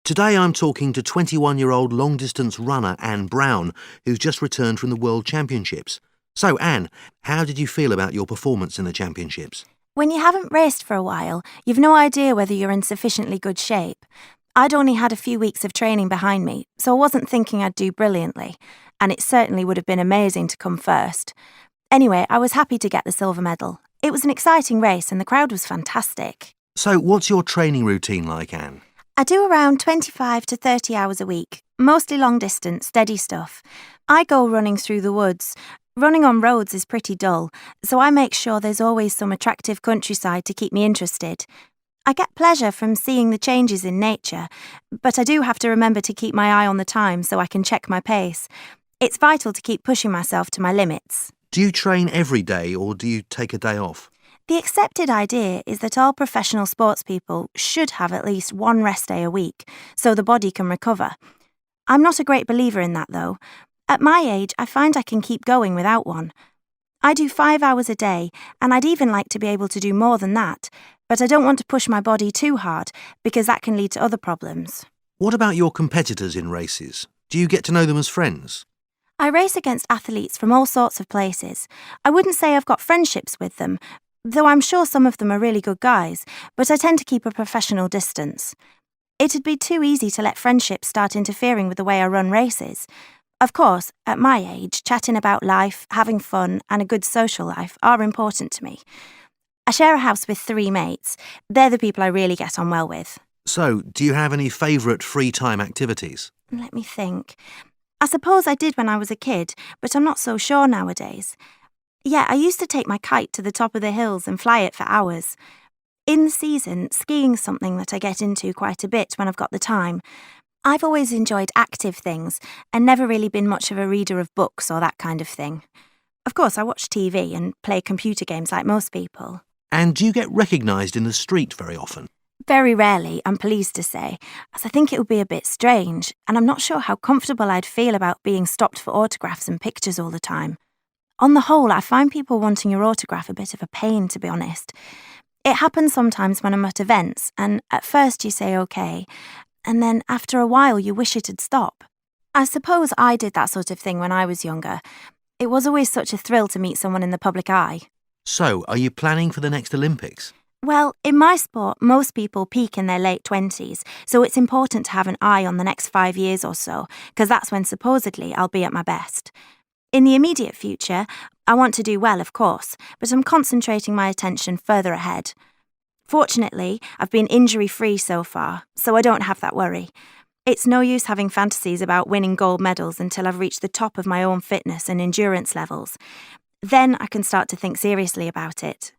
Today I'm talking to 21-year-old long-distance runner Anne Brown, who's just returned from the World Championships. So, Anne, how did you feel about your performance in the Championships? When you haven't raced for a while, you've no idea whether you're in sufficiently good shape. I'd only had a few weeks of training behind me, so I wasn't thinking I'd do brilliantly, and it certainly would have been amazing to come first. Anyway, I was happy to get the silver medal. It was an exciting race and the crowd was fantastic. So, what's your training routine like, Anne? I do around 25 to 30 hours a week, mostly long distance, steady stuff. I go running through the woods. Running on roads is pretty dull, so I make sure there's always some attractive countryside to keep me interested. I get pleasure from seeing the changes in nature, but I do have to remember to keep my eye on the time so I can check my pace. It's vital to keep pushing myself to my limits. Do you train every day or do you take a day off? The accepted idea is that all professional sports people should have at least one rest day a week, so the body can recover. I'm not a great believer in that, though. At my age, I find I can keep going without one. I do 5 hours a day, and I'd even like to be able to do more than that, but I don't want to push my body too hard, because that can lead to other problems. What about your competitors in races? Do you get to know them as friends? I race against athletes from all sorts of places. I wouldn't say I've got friendships with them, though I'm sure some of them are really good guys, but I tend to keep a professional distance. It'd be too easy to let friendships start interfering with the way I run races. Of course, at my age, chatting about life, having fun, and a good social life are important to me. I share a house with 3 mates. They're the people I really get on well with. So, do you have any favourite free time activities? Let me think. I suppose I did when I was a kid, but I'm not so sure nowadays. Yeah, I used to take my kite to the top of the hills and fly it for hours. In the season, skiing's something that I get into quite a bit when I've got the time. I've always enjoyed active things and never really been much of a reader of books or that kind of thing. Of course, I watch TV and play computer games like most people. And do you get recognised in the street very often? Very rarely, I'm pleased to say, as I think it would be a bit strange, and I'm not sure how comfortable I'd feel about being stopped for autographs and pictures all the time. On the whole, I find people wanting your autograph a bit of a pain, to be honest. It happens sometimes when I'm at events, and at first you say okay, and then after a while you wish it'd stop. I suppose I did that sort of thing when I was younger. It was always such a thrill to meet someone in the public eye. So, are you planning for the next Olympics? Well, in my sport, most people peak in their late 20s, so it's important to have an eye on the next 5 years or so, because that's when supposedly I'll be at my best. In the immediate future, I want to do well, of course, but I'm concentrating my attention further ahead. Fortunately, I've been injury-free so far, so I don't have that worry. It's no use having fantasies about winning gold medals until I've reached the top of my own fitness and endurance levels. Then I can start to think seriously about it.